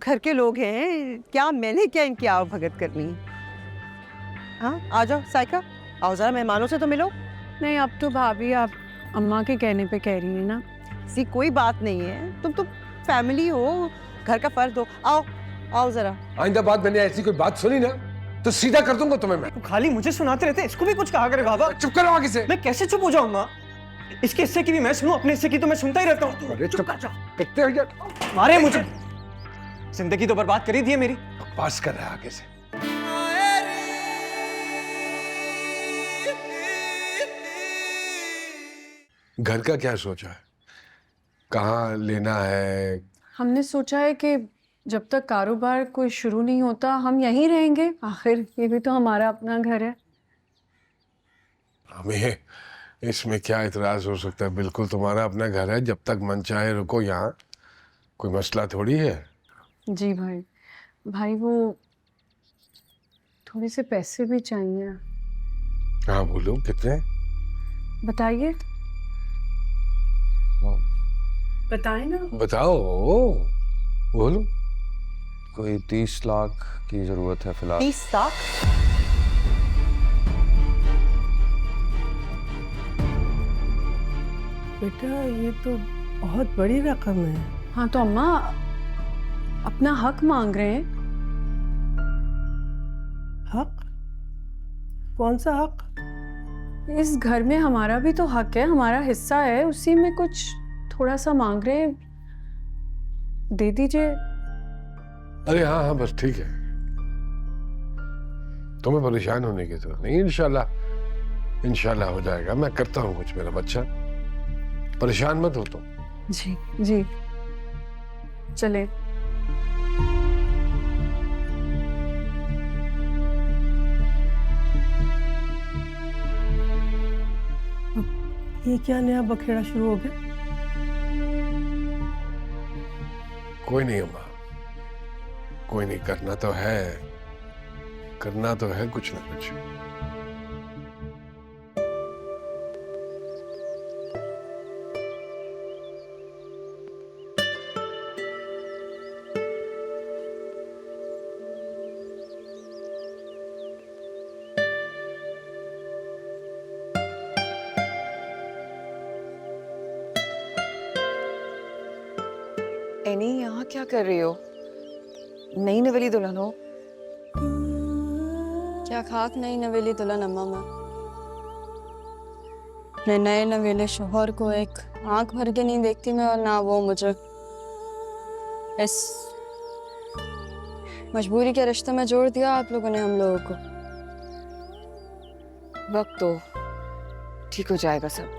घर के लोग हैं, क्या मैंने क्या इनकी आवभगत करनी है। हाँ आ जाओ साइका, आओ जरा मेहमानों से तो मिलो। नहीं अब तो भाभी आप अम्मा के कहने पे कह रही हैं ना। ऐसी कोई बात नहीं है, तुम तो फैमिली हो, घर का फर्द हो। आओ आओ जरा। आइंदा बात मैंने ऐसी कोई बात सुनी ना तो सीधा कर दूंगा तुम्हें मैं। खाली मुझे सुनाते रहते, इसको भी कुछ कहा करे बाबा। चुप करो आगे से। मैं कैसे चुप हो जाऊंगा? इसके हिस्से की भी मैं सुनूं, अपने हिस्से की तो मैं सुनता ही रहता हूँ। अरे चुप कर जाओ, कितने हो यार। मारे मुझे, जिंदगी तो बर्बाद कर ही दी है मेरी। पास कर रहा है आगे से। घर का क्या सोचा है, कहाँ लेना है? हमने सोचा है कि जब तक कारोबार कोई शुरू नहीं होता हम यहीं रहेंगे, आखिर ये भी तो हमारा अपना घर है। हमें इसमें क्या इतराज हो सकता है, बिल्कुल तुम्हारा अपना घर है, जब तक मन चाहे रुको यहाँ, कोई मसला थोड़ी है। जी भाई, भाई वो थोड़े से पैसे भी चाहिए। हाँ बोलो कितने? बताइए, बताएं ना। बताओ बोलो। कोई 30 लाख की जरूरत है फिलहाल। 30 लाख? बेटा ये तो बहुत बड़ी रकम है। हाँ तो अम्मा अपना हक मांग रहे हैं। हक? कौन सा हक? इस घर में हमारा भी तो हक है, हमारा हिस्सा है, उसी में कुछ थोड़ा सा मांग रहे हैं, दे दीजिए। अरे हाँ हाँ बस ठीक है, तुम्हें परेशान होने की जरूरत नहीं, इंशाल्लाह इंशाल्लाह हो जाएगा। मैं करता हूँ कुछ, मेरा बच्चा, परेशान मत हो तुम। जी जी चले। ये क्या नया बखेड़ा शुरू हो गया? कोई नहीं अम्मा, कोई नहीं, करना तो है, करना तो है कुछ ना कुछ। एनी यहाँ क्या कर रही हो? नई नवेली दुल्हन हो? क्या खाक नई नवेली दुल्हन अम्मा मैं अपने नए नवेले शोहर को एक आंख भर के नहीं देखती मैं, और ना वो मुझे। इस मजबूरी के रिश्ते में जोड़ दिया आप लोगों ने हम लोगों को। वक्त तो ठीक हो जाएगा सब।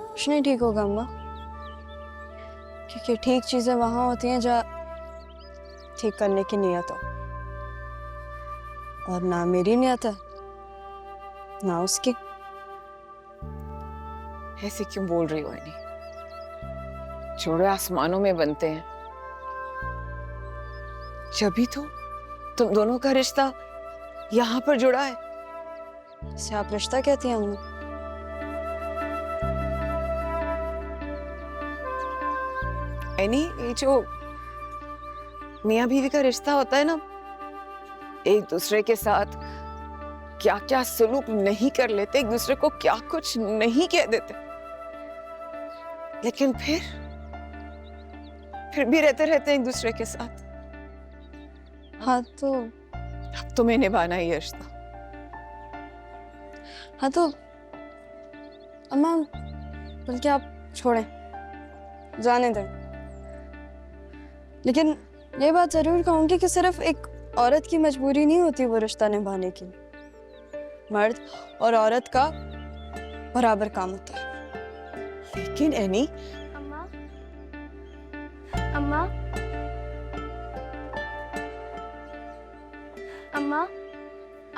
कुछ नहीं ठीक होगा अम्मा, क्योंकि ठीक चीजें वहां होती हैं जहाँ ठीक करने की नियत हो, और ना मेरी नियत है ना उसकी। ऐसे क्यों बोल रही हो एनी? जोड़े आसमानों में बनते हैं, जभी तो तुम दोनों का रिश्ता यहाँ पर जुड़ा है। इसे आप रिश्ता कहती हैं अम्मा? एनी ये जो मियाँ बीवी का रिश्ता होता है ना, एक दूसरे के साथ क्या क्या सलूक नहीं कर लेते, एक दूसरे को क्या कुछ नहीं कह देते, लेकिन फिर भी रहते रहते एक दूसरे के साथ। हाँ तो अब तुम्हें निभाना ही है रिश्ता। हाँ तो अम्मा बल्कि आप छोड़ें, जाने दें। लेकिन ये बात जरूर कहूंगी कि सिर्फ एक औरत की मजबूरी नहीं होती वो रिश्ता निभाने की, मर्द और औरत का बराबर काम होता है। लेकिन एनी अम्मा, अम्मा, अम्मा,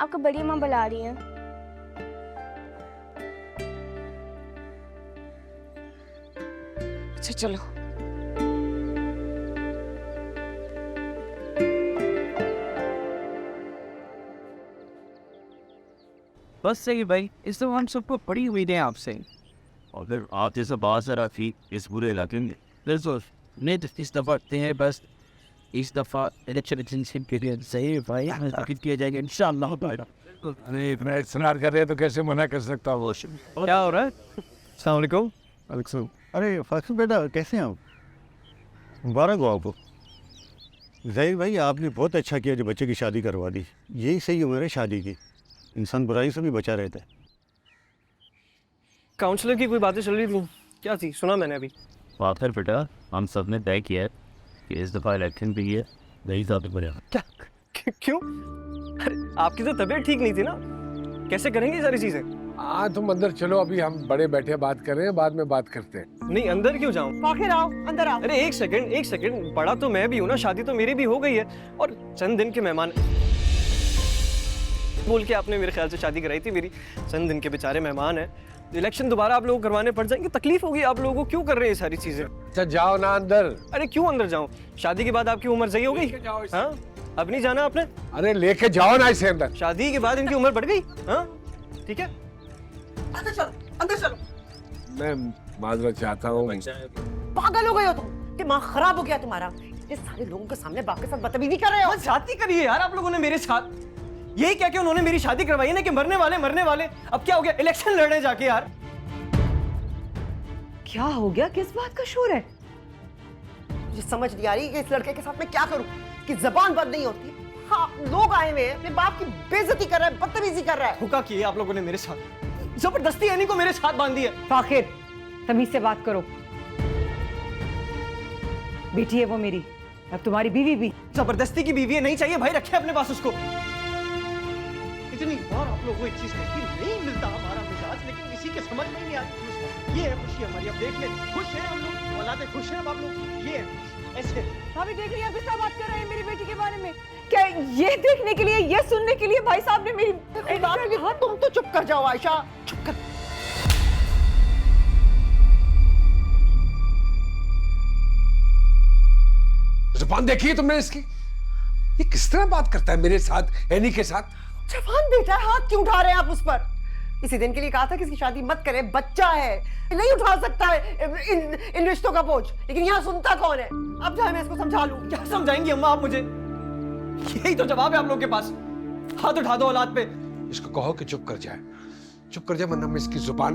आपको बड़ी अम्मा बुला रही हैं। अच्छा चलो। बस सही भाई, इस तो हम सबको बड़ी उम्मीदें हैं आपसे। और फिर आप जैसा बासरा थी इस बुरे इलाके में बिल्कुल नहीं तो इस दफ़ा हैं बस इस दफ़ा इलेक्शन पीरियड सही है भाई हमें ताकीद किया जाएगा इंशाअल्लाह ताला। अरे इतना इसरार कर रहे हैं तो कैसे मना कर सकता हूँ? क्या हो रहा है? अस्सलाम वालेकुम। अरे फासिल बेटा कैसे हैं आप? मुबारक हो आपको। ज़हीर भाई आपने बहुत अच्छा किया जो बच्चे की शादी करवा दी। यही सही उम्र है शादी की, इंसान बुराई से भी बचा रहता है। काउंसलर की कोई बातें चल रही थी, क्या थी? सुना मैंने अभी। आखिर बेटा हम सब ने तय किया है कि इस दफ़ा इलेक्शन भी है नहीं साथ बनेगा। क्या? क्यों? अरे आपकी तो तबीयत ठीक नहीं थी ना, कैसे करेंगे ये सारी चीजें? हाँ तुम अंदर चलो, अभी हम बड़े बैठे बात कर रहे हैं, बाद में बात करते हैं। नहीं अंदर क्यों जाऊं? आखिर आओ, अंदर आओ। अरे एक सेकंड, बड़ा तो मैं भी हूं ना, शादी तो मेरी भी हो गई है और चंद दिन के मेहमान बोल के आपने मेरे ख्याल से शादी कराई थी मेरी। चंद दिन के बेचारे मेहमान हैं, इलेक्शन दोबारा आप लोगों को करवाने पड़ जाएंगे, तकलीफ होगी आप लोगों को। क्यों कर रहे हैं ये सारी चीजें? अच्छा जाओ ना अंदर। अरे क्यों अंदर जाऊं? शादी के बाद आपकी उम्र सही हो गई? हाँ अब नहीं जाना आपने? अरे लेके जाओ ना इसे अंदर। शादी के बाद इनकी उम्र बढ़ गई? हाँ ठीक है अंदर चलो, अंदर चलो। मैं माजरत चाहता हूँ। पागल हो गए हो तुम, दिमाग खराब हो गया तुम्हारा। ये सारे लोगों के सामने बाप के साथ बदतमीजी कर रहे हो। शादी करिए यार आप लोगों ने मेरे साथ, यही क्या कि उन्होंने मेरी शादी करवाई है ना कि मरने वाले। अब क्या हो गया? इलेक्शन लड़ने जाके यार। क्या हो गया? किस बात का शोर है? मुझे समझ नहीं आ रही कि इस लड़के के साथ मैं क्या करूं कि जबान बंद नहीं होती। हाँ लोग आए हुए हैं, अपने बाप की बेइज्जती कर रहा है, बदतमीजी कर रहा है। हुक्का किए आप लोगों ने मेरे साथ, जबरदस्ती यानी को मेरे साथ बांध दिया। फाखिर तमीज से बात करो, बेटी है वो मेरी, अब तुम्हारी बीवी भी। जबरदस्ती की बीवी है, नहीं चाहिए भाई, रखे अपने पास उसको। इतनी बार आप लोगों को एक चीज कहती, नहीं मिलता हमारा मिजाज, लेकिन किसी के समझ में नहीं आती। ये है खुशी हमारी, अब देख ले, खुश हैं हम लोग, औलादे खुश हैं अब आप लोग। ये ऐसे भाभी देख लिया किसका बात कर रहे हैं मेरी बेटी के बारे में? क्या ये देखने के लिए, ये सुनने के लिए भाई साहब ने मेरी हाँ तुम तो चुप कर जाओ आयशा, चुप कर। जुबान देखी तुमने इसकी? ये किस तरह बात करता है मेरे साथ, एनी के साथ? जवान बेटा है, हाथ क्यों उठा रहे हैं आप उस पर? इसी दिन के लिए कहा था कि इसकी शादी मत करे, बच्चा है, नहीं उठा सकता है इन रिश्तों का बोझ। लेकिन यहाँ सुनता कौन है? अब जाए मैं इसको समझा लूं। क्या समझाएंगी अम्मा आप मुझे? यही तो जवाब है आप लोगों के पास, हाथ उठा दो औलाद पे। इसको कहो कि चुप कर जाए, वरना मैं इसकी जुबान,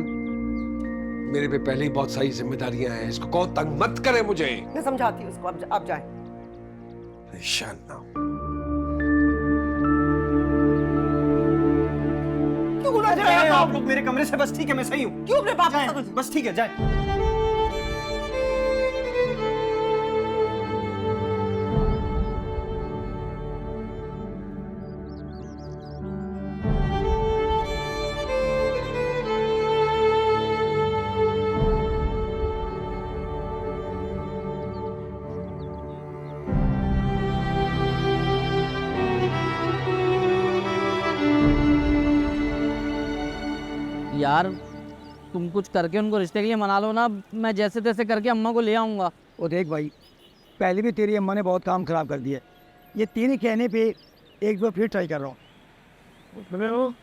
मेरे पे पहले ही बहुत सारी जिम्मेदारियां हैं। इसको कहो तंग मत करे मुझे। मैं समझाती हूँ उसको, अब जाए। परेशान ना हो। क्यों बुला रहे जाए हैं आप लोग मेरे कमरे से? बस ठीक है मैं सही हूँ। क्यों अपने बाप के जाए, साथ? बस ठीक है जाए। यार तुम कुछ करके उनको रिश्ते के लिए मना लो ना, मैं जैसे तैसे करके अम्मा को ले आऊँगा। और देख भाई, पहले भी तेरी अम्मा ने बहुत काम खराब कर दिया, ये तेरे कहने पे एक बार फिर ट्राई कर रहा हूँ।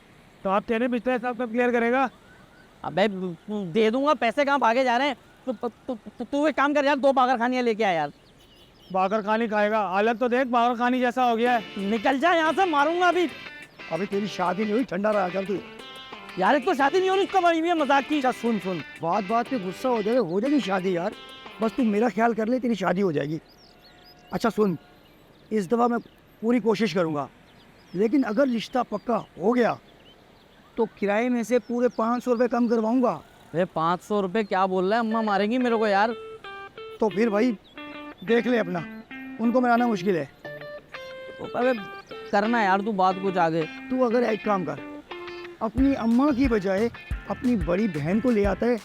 तो आप तेरे पिछले हिसाब कब क्लियर करेगा? अबे दे दूंगा, पैसे कहाँ भागे जा रहे हैं? तू एक काम कर यार, 2 बागर खानियाँ लेके आ यार। बागर खानी खाएगा? हालत तो देख बागर खानी जैसा हो गया है। निकल जा यहाँ से, मारूंगा अभी। अभी तेरी शादी नहीं हुई, ठंडा रहा कर तू। यार एक तो शादी नहीं होनी, उसका बनी हुई है मजाक की। अच्छा सुन, बात पे गुस्सा हो जाएगी शादी यार, बस तू मेरा ख्याल कर ले, तेरी शादी हो जाएगी। अच्छा सुन, इस दफ़ा मैं पूरी कोशिश करूँगा, लेकिन अगर रिश्ता पक्का हो गया तो किराए में से पूरे 500 रुपये कम करवाऊँगा। अरे 500 रुपये क्या बोल रहा है? अम्मा मारेंगी मेरे को यार। तो फिर भाई देख ले अपना, उनको मनाना मुश्किल है। अबे करना यार तू बात कुछ आगे। तू अगर एक काम कर, अपनी अम्मा की बजाय अपनी बड़ी बहन को ले आता है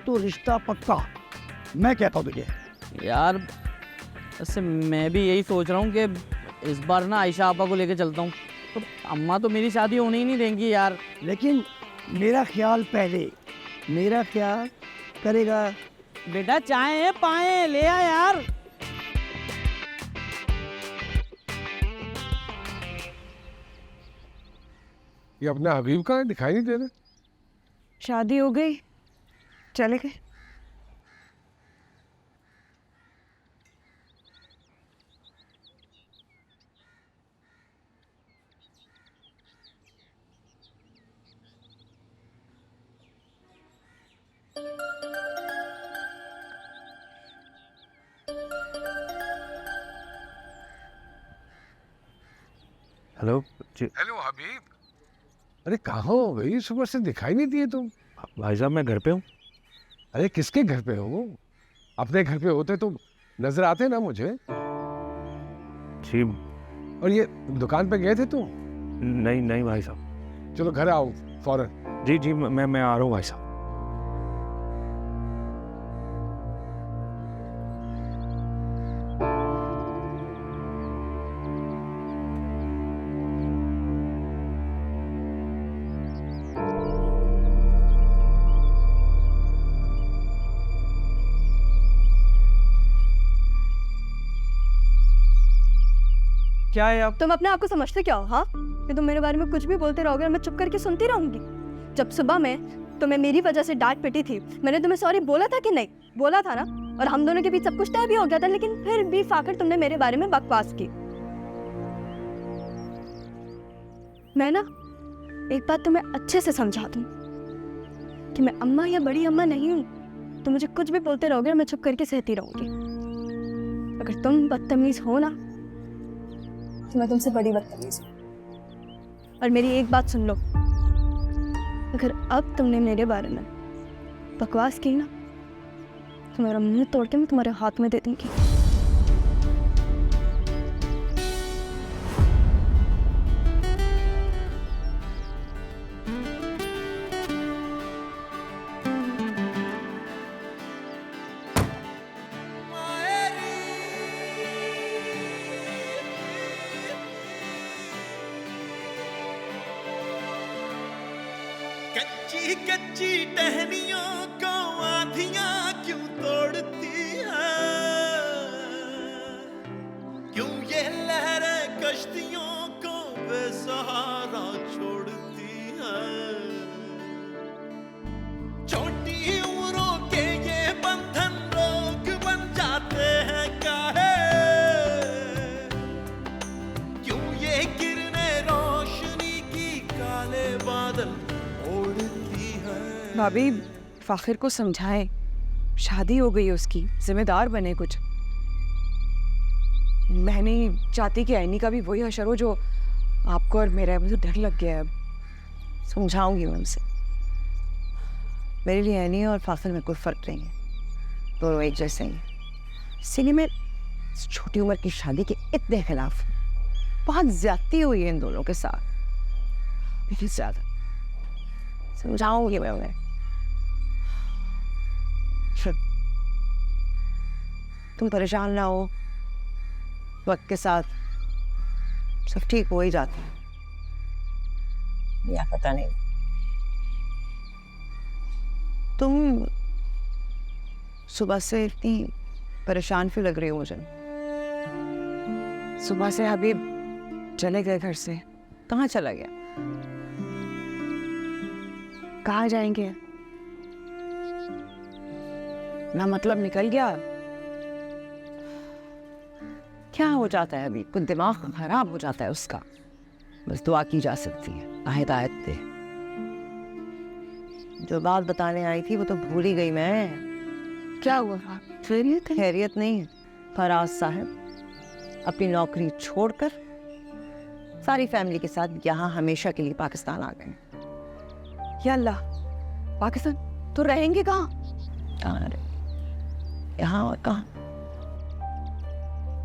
तो रिश्ता पक्का। मैं कहता हूँ तुझे यार, ऐसे मैं भी यही सोच रहा हूँ कि इस बार ना आयशा आपा को लेके चलता हूँ, तो अम्मा तो मेरी शादी होने ही नहीं देंगी यार। लेकिन मेरा ख्याल पहले, मेरा ख्याल करेगा। बेटा चाय है, पाए ले आ यार। ये अपना हबीब कहाँ दिखाई नहीं दे रहा? शादी हो गई, चले गए। हेलो जी हेलो हबीब, अरे कहाँ हो भाई? सुबह से दिखाई नहीं दिए तुम। भाई साहब मैं घर पे हूँ। अरे किसके घर पे हो? अपने घर पे होते तो नजर आते ना मुझे। जी और ये दुकान पे गए थे तुम? नहीं नहीं भाई साहब। चलो घर आओ फौरन। जी जी मैं आ रहा हूँ भाई साहब। क्या है आप? तुम अपने आप को समझते क्या हो? हाँ, कि तुम मेरे बारे में कुछ भी बोलते रहोगे और मैं चुप करके सुनती रहूंगी? जब सुबह में तुम्हें मेरी वजह से डांट पिटी थी, मैंने तुम्हें सॉरी बोला था कि नहीं? बोला था ना? और हम दोनों के बीच सब कुछ तय भी हो गया था, लेकिन फिर भी फाकर तुमने मेरे बारे में बकवास की। मैं ना एक बात तुम्हें अच्छे से समझा दूं कि मैं अम्मा या बड़ी अम्मा नहीं हूं। तुम मुझे कुछ भी बोलते रहोगे और मैं चुप करके सहती रहूंगी। अगर तुम बदतमीज हो ना तो मैं तुमसे बड़ी बदतमीज हूँ। और मेरी एक बात सुन लो, अगर अब तुमने मेरे बारे में बकवास की ना तो मेरा मुंह तोड़ के मैं तुम्हारे हाथ में दे दूंगी। कच्ची कच्ची टहनियों को आंधियां क्यों तोड़ती है, क्यों ये लहरें कश्तियों को बेसहारा छोड़ती है। छोटी उम्रों के ये बंधन रोग बन जाते हैं काहे, क्यों ये किरणें रोशनी की काले बादल ओढ़ती है। भाभी फाखिर को समझाएं, शादी हो गई है उसकी, जिम्मेदार बने कुछ। मैं नहीं चाहती कि ऐनी का भी वही हशर हो जो आपको और मेरा है। मुझे डर लग गया है अब। समझाऊंगी मैं उनसे। मेरे लिए ऐनी और फाखिर में कोई फर्क नहीं है, दोनों एक जैसे ही। इसीलिए मैं इस छोटी उम्र की शादी के इतने खिलाफ हूं। बहुत ज्यादती हुई है इन दोनों के साथ, बहुत ज्यादा। समझाऊंगी मैं उन्हें। तुम परेशान ना हो, वक्त के साथ सब ठीक हो ही जाता है, या पता नहीं। तुम सुबह से इतनी परेशान क्यों लग रही हो मुझे? सुबह से हबीब चले गए घर से। कहाँ चला गया? कहाँ जाएंगे? ना मतलब निकल गया। क्या हो जाता है अभी? कुछ दिमाग खराब हो जाता है उसका। बस दुआ की जा सकती है, आयत आयत पे। जो बात बताने आई थी वो तो भूल ही गई मैं। क्या हुआ? खैरियत है? खैरियत नहीं। फराज साहब अपनी नौकरी छोड़कर सारी फैमिली के साथ यहाँ हमेशा के लिए पाकिस्तान आ गए। या अल्लाह, पाकिस्तान? तो रहेंगे कहाँ? कहाँ रहे? यहाँ और कहाँ?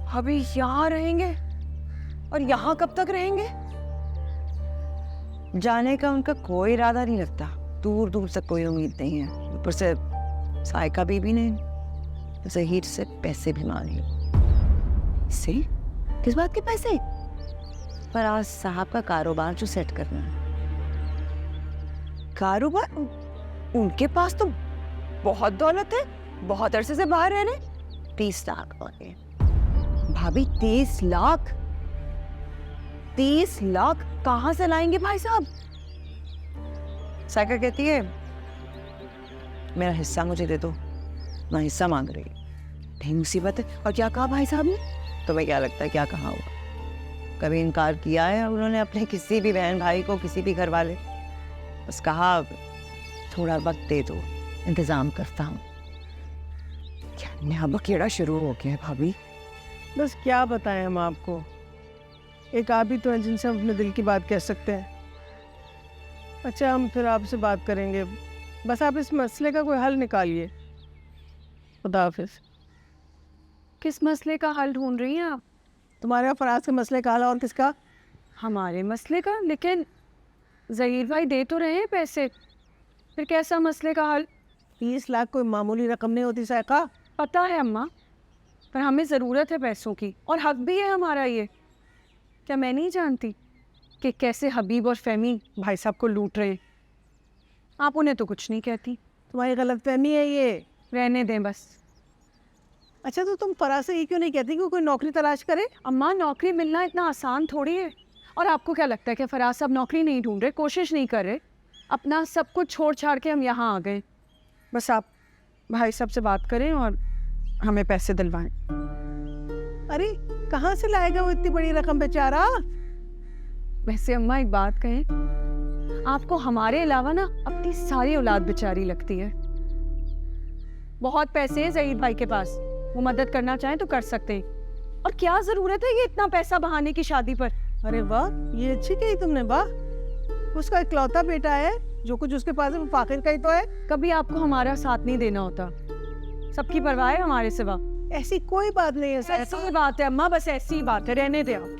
अभी यहाँ रहेंगे? और यहाँ कब तक रहेंगे? जाने का उनका कोई इरादा नहीं लगता। दूर दूर तक कोई उम्मीद नहीं है। ऊपर से साइका बीबी ने ज़हीर से पैसे भी मांगे। से? किस बात के पैसे? फराज साहब का कारोबार जो सेट करना है। कारोबार? उनके पास तो बहुत दौलत है, बहुत अरसे से बाहर रह रहे। 30 लाख मांगे। भाभी 30 लाख? 30 लाख कहाँ से लाएंगे भाई साहब? साइका कहती है मेरा हिस्सा मुझे दे दो। मैं हिस्सा मांग रही। नहीं मुसीबत है। और क्या कहा भाई साहब ने? तुम्हें क्या लगता है क्या कहा होगा? कभी इनकार किया है उन्होंने अपने किसी भी बहन भाई को, किसी भी घर वाले? बस कहा थोड़ा वक्त दे दो, इंतजाम करता हूँ। क्या नया बखेड़ा शुरू हो गया है भाभी? बस क्या बताएं हम आपको, एक आप ही तो हैं जिनसे हम अपने दिल की बात कह सकते हैं। अच्छा, हम फिर आपसे बात करेंगे, बस आप इस मसले का कोई हल निकालिए। खुदा हाफिज। किस मसले का हल ढूंढ रही हैं आप? तुम्हारे और फराज के मसले का हल और किसका? हमारे मसले का? लेकिन ज़हीर भाई दे तो रहे हैं पैसे, फिर कैसा मसले का हल? 30 लाख कोई मामूली रकम नहीं होती सायका। पता है अम्मा, पर हमें ज़रूरत है पैसों की, और हक भी है हमारा ये। क्या मैं नहीं जानती कि कैसे हबीब और फहमी भाई साहब को लूट रहे हैं? आप उन्हें तो कुछ नहीं कहती। तुम्हारी गलतफहमी है ये। रहने दें बस। अच्छा, तो तुम फराज से ये क्यों नहीं कहती कि कोई नौकरी तलाश करे? अम्मा, नौकरी मिलना इतना आसान थोड़ी है। और आपको क्या लगता है कि फराज साहब नौकरी नहीं ढूंढ रहे, कोशिश नहीं कर रहे? अपना सब कुछ छोड़ छाड़ के हम यहाँ आ गए। बस आप भाई साहब से बात करें और हमें पैसे दिलवाएं। अरे कहाँ से लाएगा वो इतनी बड़ी रकम बेचारा? वैसे अम्मा एक बात कहें, आपको हमारे अलावा ना अपनी सारी औलाद बेचारी लगती है। बहुत पैसे हैं ज़हीर भाई के पास, वो मदद करना चाहें तो कर सकते हैं। और क्या ज़रूरत है ये इतना पैसा बहाने की शादी पर? अरे वाह, ये अच्छी कही तुमने। वाह, उसका इकलौता बेटा है, जो कुछ उसके पास है वो फाकिर का ही तो है। कभी आपको हमारा साथ नहीं देना होता, सबकी परवाह है हमारे सिवा। ऐसी कोई बात नहीं है सायका। ऐसी ही बात है अम्मा, बस ऐसी ही बात है, रहने दे आप।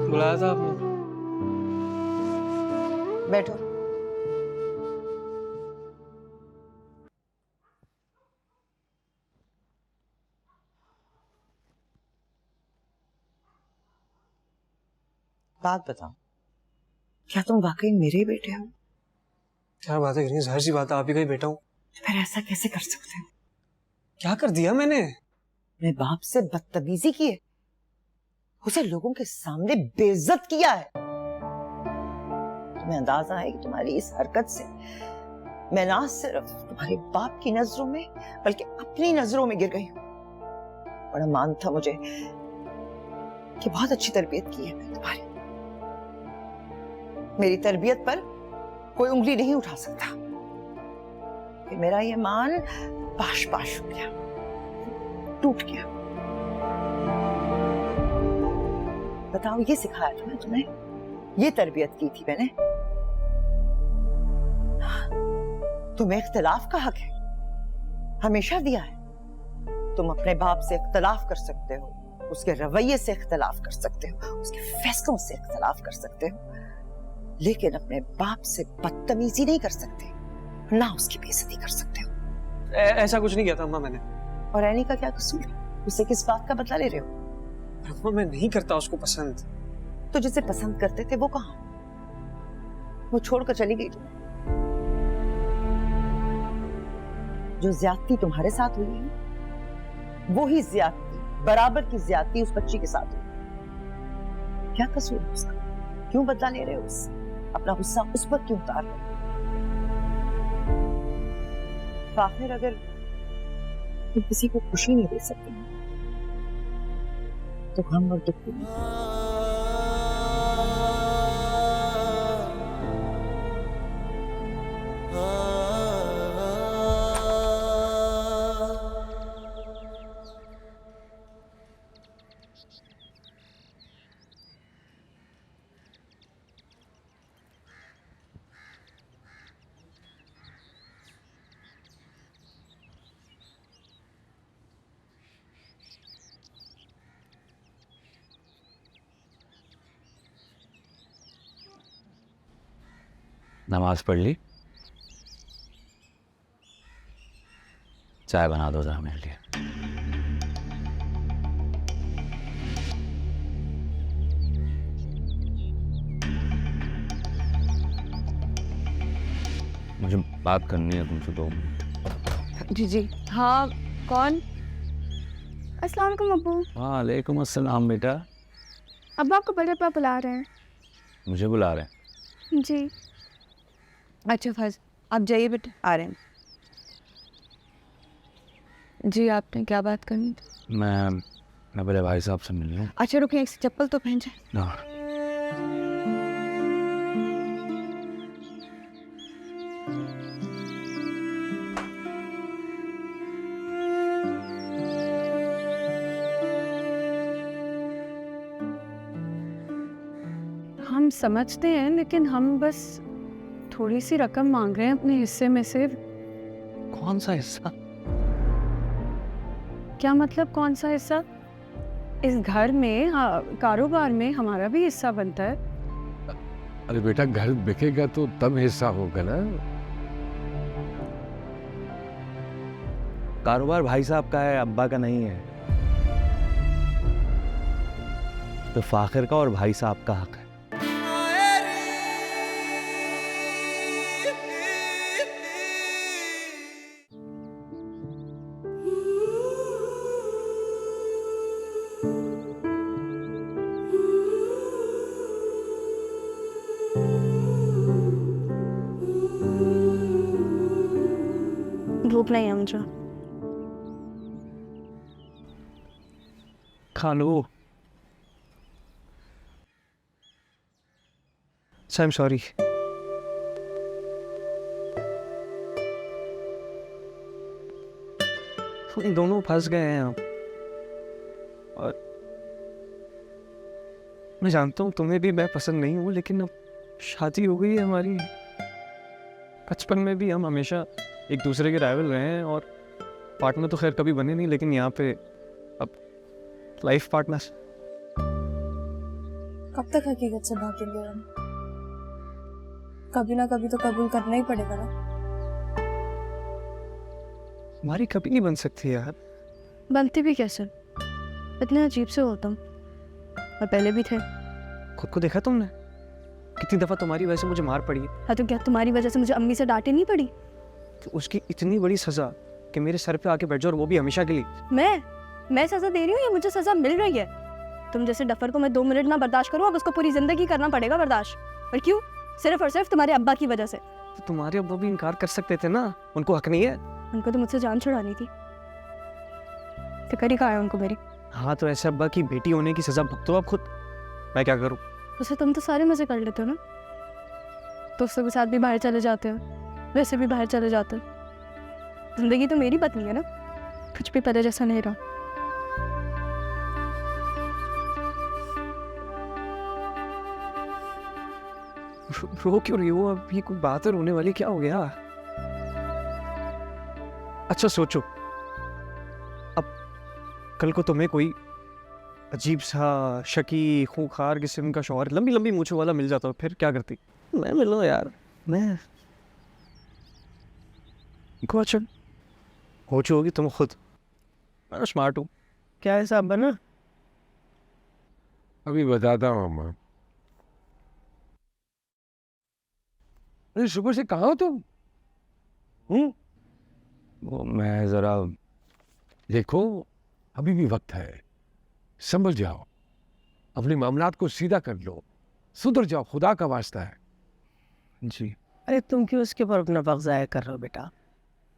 बुलाया था आपने? बैठो। बात बताओ, क्या तुम वाकई मेरे ही बेटे हो? क्या बात है, जाहिर सी बात है, आप ही का ही बेटा हूँ। फिर ऐसा कैसे कर सकते हो? क्या कर दिया मैंने? मेरे बाप से बदतमीजी की है, उसे लोगों के सामने बेइज्जत किया है। तुम्हें अंदाजा है कि तुम्हारी इस हरकत से मैं ना सिर्फ तुम्हारे बाप की नजरों में बल्कि अपनी नजरों में गिर गई हूं। बड़ा मान था मुझे कि बहुत अच्छी तरबियत की है मैंने तुम्हारी। मेरी तरबियत पर कोई उंगली नहीं उठा सकता। फिर मेरा ये मान पाश पाश हो गया, टूट गया। बताओ, ये सिखाया था मैं तुम्हें, ये तरबियत की थी मैंने। तुम्हें इख्तिलाफ का हक है, हमेशा दिया है। तुम अपने बाप से इख्तिलाफ कर सकते हो, उसके रवैये से इख्तिलाफ कर सकते हो, उसके फैसलों से इख्तिलाफ कर सकते हो, लेकिन अपने बाप से बदतमीजी नहीं कर सकते, ना उसकी बेइज्जती कर सकते हो। ऐसा कुछ नहीं किया था अम्मा मैंने। और ऐनी का क्या कसूर है? उसे किस बात का बदला ले रहे हो? अम्मा, मैं नहीं करता उसको पसंद। तो जिसे पसंद करते थे वो कहाँ? वो छोड़कर चली गई तुम्हें। जो ज्यादती तुम्हारे साथ हुई है, वो ही ज्यादती, बराबर की ज्यादती उस बच्ची के साथ हुई। क्या कसूर है उसका? क्यों बदला ले रहे हो उससे? अपना गुस्सा उस पर क्यों उतार रहे हो? आखिर अगर तुम किसी को खुशी नहीं दे सकते तो गम और दुख भी नहीं। नमाज पढ़ ली? चाय बना दो जरा मेरे लिए। मुझे बात करनी है तुमसे 2 मिनट। जी जी। हाँ, कौन? अस्सलाम वालेकुम अब्बू। वालेकुम अस्सलाम बेटा। अब्बू आपको बड़े पापा बुला रहे हैं। मुझे बुला रहे हैं? जी। अच्छा फज, आप जाइए बेटा, आ रहे हैं। जी, आपने क्या बात करनी थी? मैं बड़े भाई साहब से मिल लूं। अच्छा रुकिए, एक चप्पल तो पहन जाए। ना। समझते हैं, लेकिन हम बस थोड़ी सी रकम मांग रहे हैं अपने हिस्से में से। कौन सा हिस्सा? क्या मतलब कौन सा हिस्सा? इस घर में, कारोबार में हमारा भी हिस्सा बनता है। अरे बेटा, घर बिकेगा तो तब हिस्सा होगा ना। कारोबार भाई साहब का है, अब्बा का नहीं है। तो फाखिर का और भाई साहब का हक है। भूख नहीं है मुझे। खा लो। I am sorry. दोनों फंस गए हैं हम। और मैं जानता हूँ तुम्हें भी मैं पसंद नहीं हूँ, लेकिन अब शादी हो गई है हमारी। बचपन में भी हम हमेशा एक दूसरे के राइवल रहे हैं और पार्टनर तो खैर कभी बने नहीं, लेकिन यहाँ पे अब लाइफ पार्टनर। कब तक हकीकत से भागेंगे हम? कभी ना कभी तो कबूल करना ही पड़ेगा ना। हमारी कभी नहीं बन सकती यार। बनती भी कैसे? इतने अजीब से हो तुम, और पहले भी थे। खुद को देखा तुमने? कितनी दफा तुम्हारी वजह से मुझे मार पड़ी है। हाँ तो क्या तुम्हारी वजह से मुझे अम्मी से डांटे नहीं पड़ी? तो उसकी इतनी बड़ी सजा कि मेरे सर पे आके बैठ जाओ, और वो भी हमेशा के लिए। मैं सजा दे रही हूँ या मुझे सजा मिल रही है? तुम जैसे डफर को मैं 2 मिनट ना बर्दाश्त करूँ, अब उसको पूरी जिंदगी करना पड़ेगा बर्दाश्त। और क्यों? सिर्फ और सिर्फ तुम्हारे अब्बा की वजह से। तो तुम्हारे अब्बा भी इनकार कर सकते थे ना, उनको हक नहीं है? उनको तो मुझसे जान छुड़ानी थी, तो करी कहा है उनको मेरी। हाँ तो ऐसे अब्बा की बेटी होने की सजा भुगतो आप खुद। मैं क्या करूँ? उसे तुम तो सारे मजे कर लेते हो ना, दोस्तों के साथ भी बाहर चले जाते हो, वैसे भी बाहर चले जाते हो। जिंदगी तो मेरी पत्नी है ना, कुछ भी पहले जैसा नहीं रहा। रो क्यों रही हो? अब ये कोई बात है रोने वाली? क्या हो गया? अच्छा सोचो, अब कल को तुम्हें कोई अजीब सा शकी खूंखार किस्म का शौहर लंबी लंबी मूंछों वाला मिल जाता हो, फिर क्या करती? मैं मिलो यार, मैं अच्छा कोच होगी तुम खुद। मैं स्मार्ट हूँ। क्या है साहब बना? अभी बताता हूँ अम्मा। अरे सुबह से कहाँ हो तुम? वो मैं जरा देखो, अभी भी वक्त है, संभल जाओ, अपने मामलात को सीधा कर लो, सुधर जाओ, खुदा का वास्ता है। जी। अरे तुम क्यों उसके ऊपर अपना वक्त ज़ाया कर रहे हो बेटा?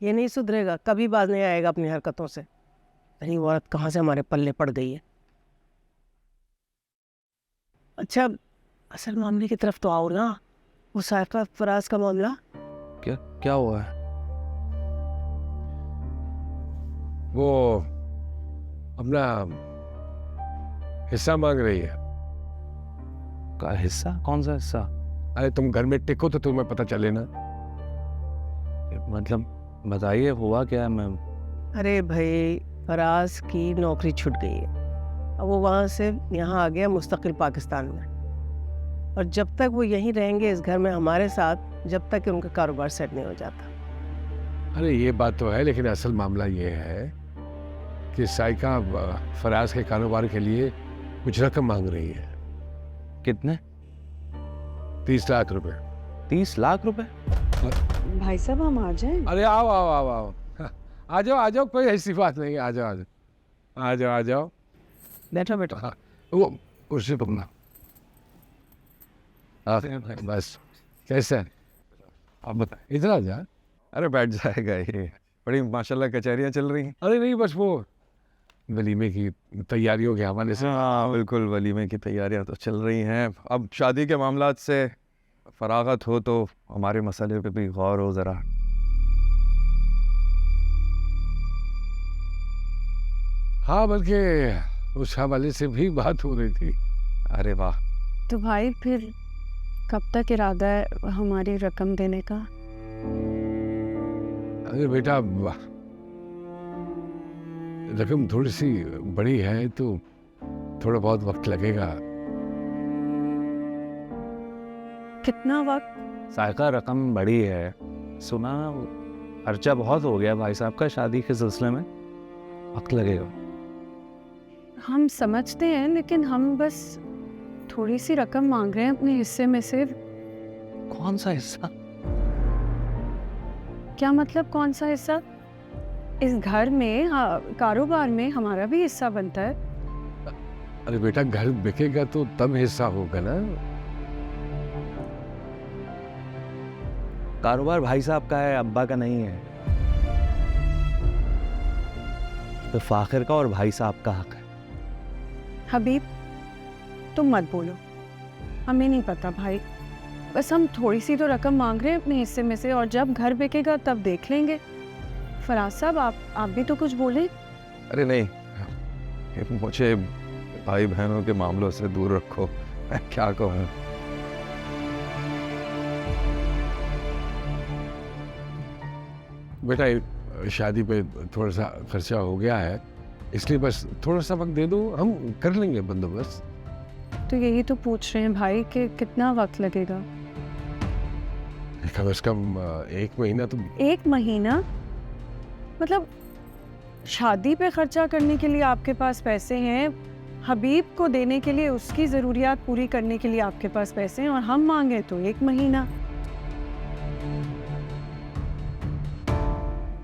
ये नहीं सुधरेगा, कभी बाज नहीं आएगा अपनी हरकतों से। नहीं, वो औरत कहाँ से हमारे पल्ले पड़ गई है। अच्छा असल मामले की तरफ तो आओ ना, वो साइफा फराज का मामला। क्या हुआ है? वो अपना हिस्सा मांग रही है। का हिस्सा? कौन सा हिस्सा? अरे तुम घर में टिको तो तुम्हें पता चले ना। मतलब बताइए, हुआ क्या है मैम? अरे भाई, फराज की नौकरी छूट गई है, अब वो वहाँ से यहाँ आ गया मुस्तकिल पाकिस्तान में, और जब तक वो यहीं रहेंगे इस घर में हमारे साथ, जब तक कि उनका कारोबार सेट नहीं हो जाता। अरे ये बात तो है, लेकिन असल मामला ये है कि साइका फराज के कारोबार के लिए कुछ रकम मांग रही है। कितने? 30 लाख रुपए। 30 लाख रुपए? भाई साहब हम आ जाएं? अरे आओ आओ आओ आओ, आ जाओ आ जाओ, कोई ऐसी बात नहीं है, आ जाओ आ जाओ आ जाओ आ जाओ। बैठो बेटा। हाँ, वो कुर्सी पकड़ना। बस कैसे है? आप बताएं। इधर आ जा। अरे बैठ जाएगा ये, बड़ी माशाल्लाह कचहरियाँ चल रही हैं। अरे नहीं, बस वो वलीमे की तैयारियों के हवाले से। हाँ बिल्कुल, वलीमे की तैयारियाँ तो चल रही हैं। अब शादी के मामलात से फरागत हो तो हमारे मसले पे भी गौर हो ज़रा। हाँ, बल्कि उस हवाले से भी बात हो रही थी। अरे वाह। तो भाई फिर कब तक इरादा है हमारी रकम देने का? अरे बेटा, रकम थोड़ी सी बड़ी है तो थोड़ा बहुत वक्त लगेगा। कितना वक्त? सायका रकम बड़ी है, सुना खर्चा बहुत हो गया भाई साहब का शादी के सिलसिले में, वक्त लगेगा। हम समझते हैं, लेकिन हम बस थोड़ी सी रकम मांग रहे हैं अपने हिस्से में से। कौन सा हिस्सा? क्या मतलब कौन सा हिस्सा? इस घर में, कारोबार में हमारा भी हिस्सा बनता है। अरे बेटा, घर बिकेगा तो तब हिस्सा होगा ना। कारोबार भाई साहब का है, अब्बा का नहीं है। तो फाखिर का और भाई साहब का हक है। हबीब, तुम मत बोलो, हमें नहीं पता भाई। बस हम थोड़ी सी तो रकम मांग रहे हैं अपने हिस्से में से, और जब घर बिकेगा तब देख लेंगे। फराज साहब, आप भी तो कुछ बोले। अरे नहीं, मुझे भाई बहनों के मामलों से दूर रखो, मैं क्या कहूँ। बेटा, शादी पे थोड़ा सा खर्चा हो गया है, इसलिए बस थोड़ा सा वक्त दे दो, हम कर लेंगे बंदोबस्त। तो यही तो पूछ रहे हैं भाई कि कितना वक्त लगेगा? कम से कम 1 महीना तो। 1 महीना? मतलब शादी पे खर्चा करने के लिए आपके पास पैसे हैं, हबीब को देने के लिए, उसकी ज़रूरियात पूरी करने के लिए आपके पास पैसे हैं, और हम मांगे तो 1 महीना।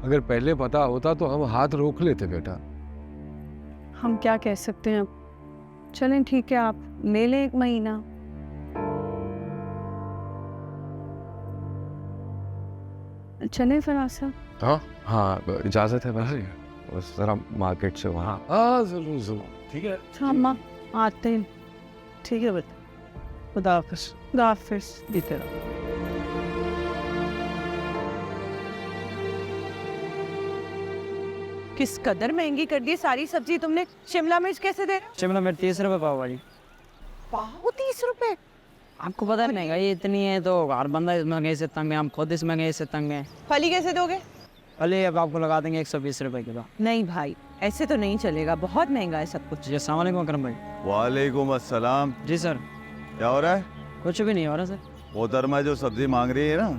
अगर पहले पता होता तो हम हाथ रोक लेते बेटा। हम क्या कह सकते हैं अब? चलें ठीक है, आप ले लें 1 महीना। चलें फराज साहब? हाँ हाँ, इजाज़त है वैसे, बस ज़रा मार्केट से वहाँ। हाँ जरूर जरूर, ठीक है। अच्छा अम्मा, आते हैं। ठीक है बेटा, खुदा हाफिज़। खुदा हाफिज़। जीते रहो। किस कदर महंगी कर दी सारी सब्जी तुमने। शिमला मिर्च कैसे दे रहे हो? शिमला मिर्च 30 रुपए पाव भाजी। पाव 30 रुपए? आपको पता है महंगाई इतनी है तो हर बंदा इस महंगाई से तंग है, हम खुद इस महंगाई से तंग है। फली कैसे दोगे? फली अब आपको लगा देंगे 120 रुपए किलो। नहीं भाई, ऐसे तो नहीं चलेगा, बहुत महंगा है सब कुछ। जी अस्सलाम वालेकुम अकरम भाई। वालेकुम अस्सलाम। जी सर। क्या हो रहा है? कुछ भी नहीं हो रहा सर। मोहतरमा जो सब्जी मांग रही है ना,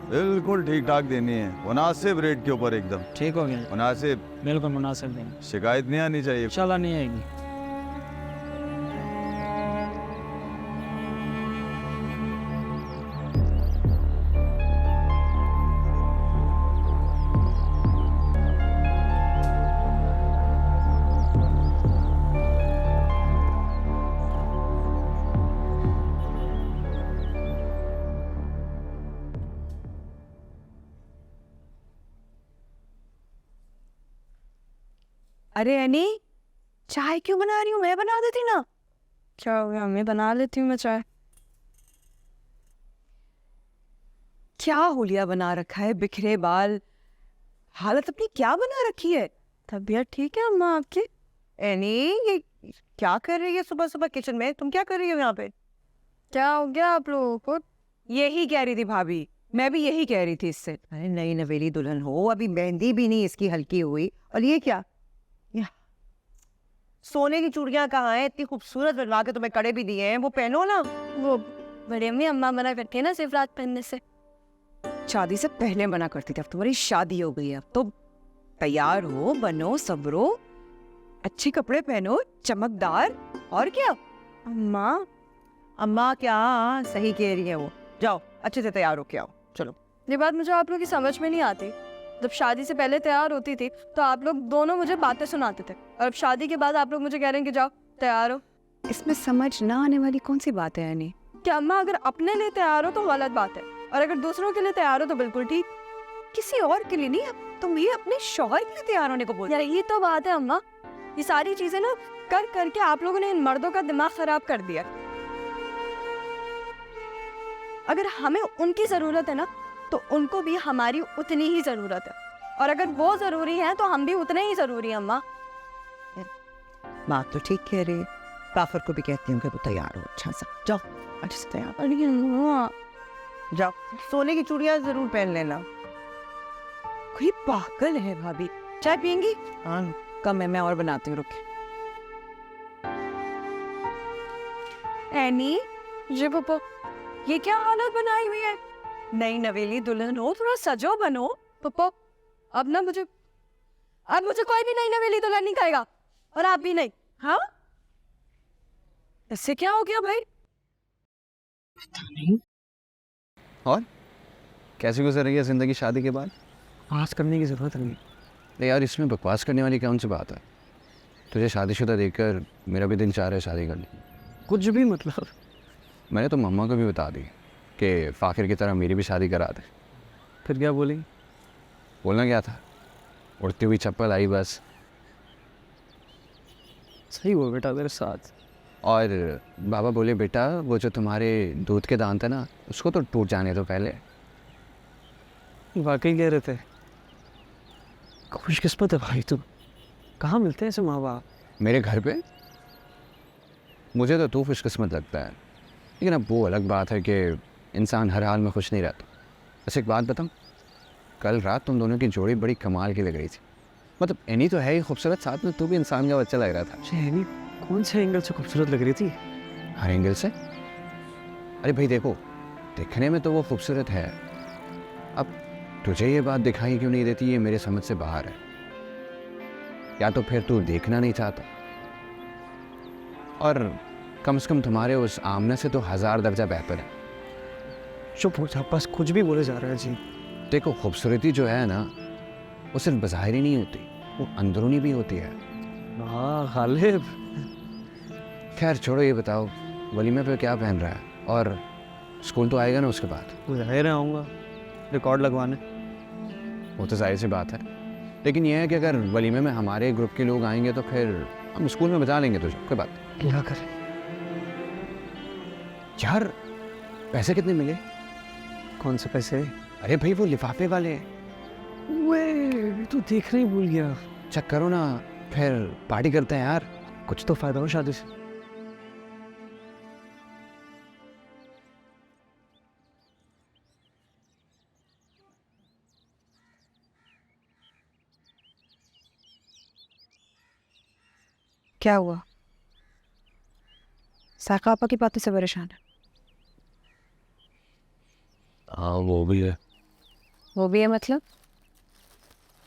बिल्कुल ठीक ठाक देनी है, मुनासिब रेट के ऊपर एकदम। ठीक हो गया, मुनासिब, बिल्कुल मुनासिब देंगे। शिकायत नहीं आनी चाहिए। इंशाल्लाह नहीं आएगी। अरे अनी, चाय क्यों बना रही हूँ? मैं बना देती ना। क्या हो गया? मैं बना लेती हूँ मैं चाय। क्या होलिया बना रखा है, बिखरे बाल, हालत अपनी क्या बना रखी है? तबीयत ठीक है अम्मा आपकी? एनी, ये क्या कर रही है सुबह सुबह किचन में? तुम क्या कर रही हो यहाँ पे? क्या हो गया आप लोगों को? यही कह रही थी भाभी, मैं भी यही कह रही थी इससे। अरे नई नवेली दुल्हन हो, अभी मेहंदी भी नहीं इसकी हल्की हुई, और ये क्या? सोने की चूड़ियां कहाँ हैं? इतनी खूबसूरत बनवा के तुम्हें कड़े भी दिए हैं, वो पहनो ना। वो बड़े अम्मी, अम्मा मना करती है ना सिफरात पहनने से। शादी से पहले मना करती थी, अब तुम्हारी शादी हो गई है, अब तो तैयार हो, बनो, सबरो, अच्छे कपड़े पहनो, चमकदार, और क्या। अम्मा, अम्मा क्या सही कह रही है वो। जाओ अच्छे से तैयार हो के आओ, चलो। ये बात मुझे आप लोग की समझ में नहीं आती। जब शादी से पहले तैयार होती थी तो आप लोग दोनों मुझे बातें सुनाते थे, और अब शादी के बाद आप लोग मुझे कह रहे हैं कि जाओ तैयार हो। इसमें समझ ना आने वाली कौन सी बात है यानी? क्या अम्मा, अगर अपने लिए तैयार हो तो गलत बात है, और अगर दूसरों के लिए तैयार हो तो बिल्कुल ठीक। किसी और के लिए नहीं, अब तुम ही अपने शौहर के लिए तैयार होने को बोल। यार ये तो बात है अम्मा, ये सारी चीजें ना कर करके आप लोगों ने इन मर्दों का दिमाग खराब कर दिया। अगर हमें उनकी जरूरत है ना, तो उनको भी हमारी उतनी ही जरूरत है, और अगर वो जरूरी है तो हम भी उतने ही जरूरी हैं अम्मा। बात तो ठीक कह रही है, काफर को भी कहती हूँ कि वो तैयार हो अच्छा सा। जाओ अच्छे से तैयार जाओ, सोने की चूड़ियां जरूर पहन लेना। कोई पागल है भाभी। चाय पियेंगी? हाँ कम है, मैं और बनाती हूँ, रुके। एनी, ये पापा, ये क्या हालत बनाई हुई है? नई नवेली दुल्हन हो, थोड़ा सजो बनो। पापा, अब मुझे कोई भी नई नवेली दुल्हन नहीं कहेगा, और आप भी नहीं। हाँ, इससे क्या हो गया भाई? पता नहीं। और कैसी गुजर रही है जिंदगी शादी के बाद? बकवास करने की जरूरत नहीं। नहीं यार, इसमें बकवास करने वाली कौन सी बात है? तुझे शादीशुदा देखकर मेरा भी दिल चाह रहा है शादी करने। कुछ भी मतलब। मैंने तो मम्मा को भी बता दी कि फ़ाकिर की तरह मेरी भी शादी करा दे। फिर क्या बोली? बोलना क्या था, उड़ती हुई चप्पल आई बस। सही हुआ बेटा तेरे साथ। और बाबा बोले बेटा वो जो तुम्हारे दूध के दांत है ना, उसको तो टूट जाने दो पहले। वाकई कह रहे थे। खुशकिस्मत है भाई तू। कहाँ मिलते हैं ऐसे माँ बाप? मेरे घर पे? मुझे तो तू खुशकिस्मत लगता है, लेकिन अब वो अलग बात है कि इंसान हर हाल में खुश नहीं रहता। बस एक बात बताऊँ, कल रात तुम दोनों की जोड़ी बड़ी कमाल की लग रही थी। मतलब एनी तो है ही खूबसूरत, साथ में तू भी इंसान का बच्चा लग रहा था। एनी कौन से एंगल से खूबसूरत लग रही थी? हर एंगल से। अरे भाई देखो, दिखने में तो वो खूबसूरत है, अब तुझे ये बात दिखाई क्यों नहीं देती, ये मेरे समझ से बाहर है। या तो फिर तू देखना नहीं चाहता, और कम से कम तुम्हारे उस आमने से तो 1000 दर्जा बेहतर है। चुप हो जा, बस कुछ भी बोले जा रहा है जी। देखो, खूबसूरती जो है ना, वो सिर्फ बाहरी नहीं होती, वो अंदरूनी भी होती है। हाँ गालिब। खैर छोड़ो, ये बताओ वलीमे पे क्या पहन रहा है? और स्कूल तो आएगा ना उसके बाद? जाहिर है आऊँगा, रिकॉर्ड लगवाने। वो तो जाहिर सी बात है, लेकिन यह है कि अगर वलीमे में हमारे ग्रुप के लोग आएंगे तो फिर हम स्कूल में बता लेंगे तुझे, कोई बात नहीं। क्या करें यार? पैसे कितने मिले? कौन से पैसे? अरे भाई वो लिफाफे वाले। वे तू देखना ही भूल गया। चेक करो ना, फिर पार्टी करते हैं यार। कुछ तो फायदा हो शादी से। क्या हुआ? साका आपा की बातों से परेशान है? हाँ वो भी है। वो भी है मतलब?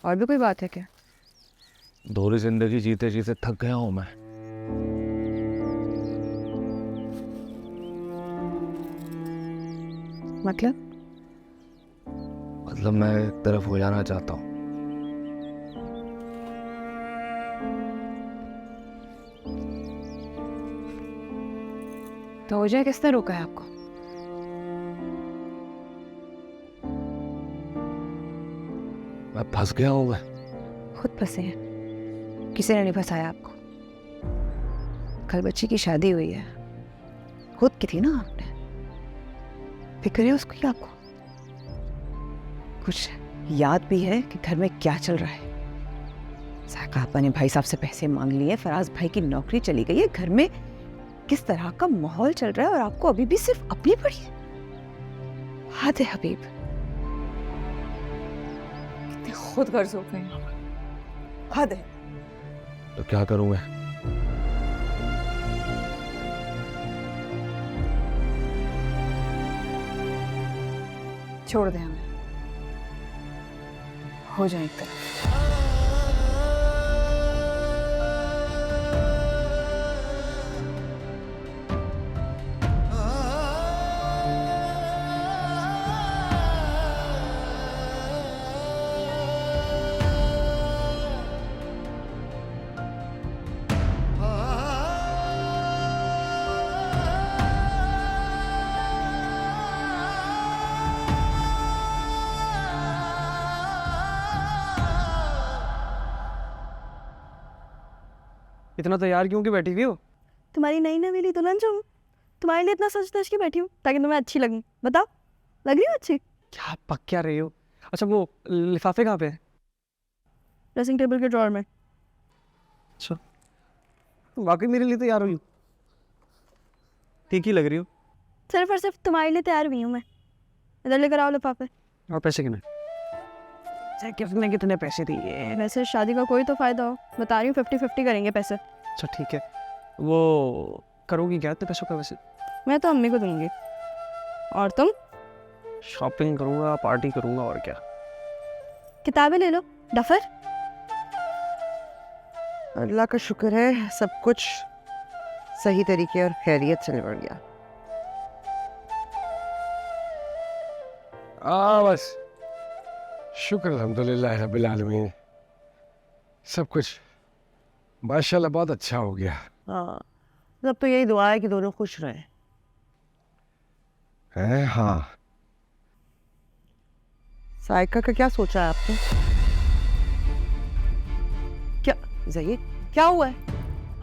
और भी कोई बात है क्या? दोहरी जिंदगी जीते जीते थक गया हूँ मैं। मतलब मैं एक तरफ हो जाना चाहता हूँ। तो हो जाए, किसने रोका है आपको? मैं फंस गया हूँ मैं। खुद फंसे हैं, किसी ने नहीं फंसाया आपको। कल बच्ची की शादी हुई है, खुद की थी ना आपने। फिक्र है उसको या आपको? कुछ याद भी है कि घर में क्या चल रहा है? साका आपा ने भाई साहब से पैसे मांग लिए, फराज भाई की नौकरी चली गई है, घर में किस तरह का माहौल चल रहा है, और आपको अभी भी सिर्फ अपनी पड़ी है। हद है हबीब, कितने खुद गर्ज हो गए। हद है। तो क्या करूँ मैं? छोड़ दें हमें, हो जाए एक तरफ। इतना तैयार क्यों कि बैठी हुई हो? तुम्हारी नई नवेली दुल्हन जो हूँ, तुम्हारे लिए इतना सज धज के बैठी हूँ ताकि तुम्हें अच्छी लगूं। बताओ, लग रही हो अच्छी? क्या पक क्या रही हो? अच्छा वो लिफाफे कहाँ पे हैं? ड्रेसिंग टेबल के ड्रॉअर में। अच्छा, वाकई मेरे लिए तैयार हुई हो? ठीक ही लग रही हो। सिर्फ और सिर्फ तुम्हारे लिए तैयार हुई हूँ मैं। इधर लेकर आओ लिफाफे। और पैसे कितने? कितने कितने पैसे दिए? वैसे शादी का कोई तो फायदा हो, बता रही हूँ 50-50 करेंगे पैसे। अच्छा ठीक है, वो करोगी क्या इतने पैसों का? वैसे मैं तो अम्मी को दूंगी। और तुम? शॉपिंग करूँगा, पार्टी करूँगा, और क्या। किताबें ले लो डफर। अल्लाह का शुक्र है सब कुछ सही तरीके और खैरियत से निबट गया। बस शुक्र अल्हम्दुलिल्लाह रब्बिल आलमीन, सब कुछ माशाल्लाह बहुत अच्छा हो गया। हाँ, सब तो यही दुआ है कि दोनों खुश रहें। है हाँ। साइका का क्या सोचा है आपने? क्या ज़हीर, क्या हुआ है?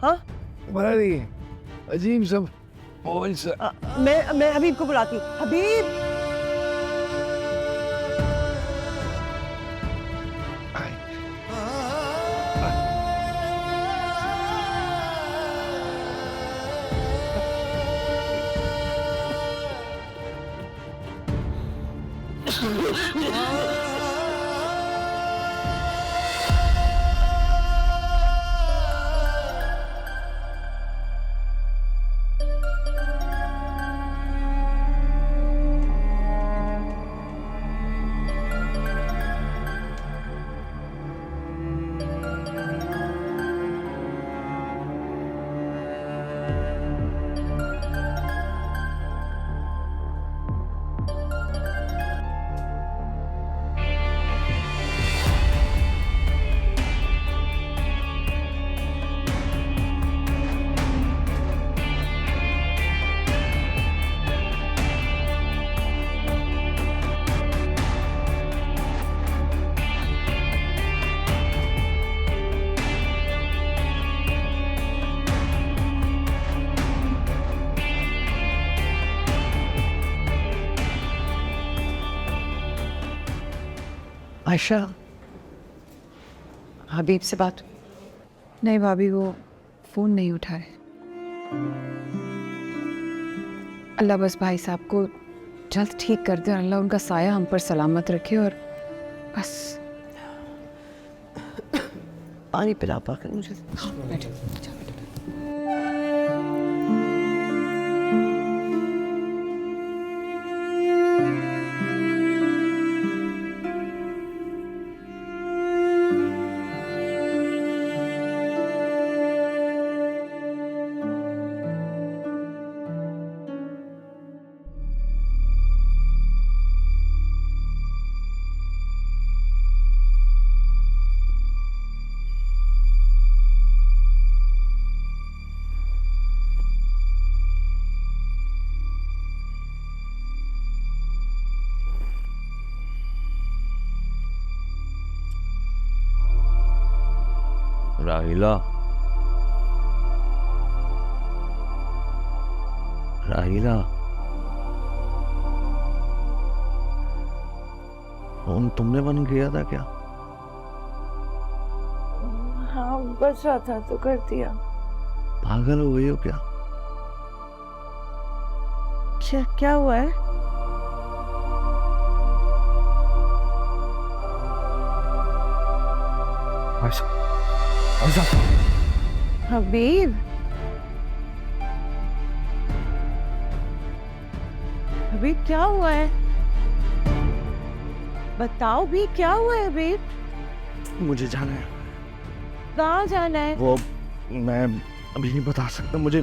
हाँ, बड़ी अजीब सब बोल सा। मैं हबीब को बुलाती हूँ। हबीब, आयशा, हबीब से बात? नहीं भाभी, वो फोन नहीं उठा रहे। अल्लाह बस भाई साहब को जल्द ठीक कर दे और अल्लाह उनका साया हम पर सलामत रखे, और बस। पानी पिला पाकर मुझे। राहिला, राहिला, फोन तुमने बंद किया था क्या? हाँ, बच रहा था तो कर दिया। पागल हो गई हो क्या? क्या हुआ है? हबीब, हबीब क्या हुआ है? बताओ भी, क्या हुआ है हबीब? मुझे जाना है। कहाँ जाना है? वो मैं अभी नहीं बता सकता, मुझे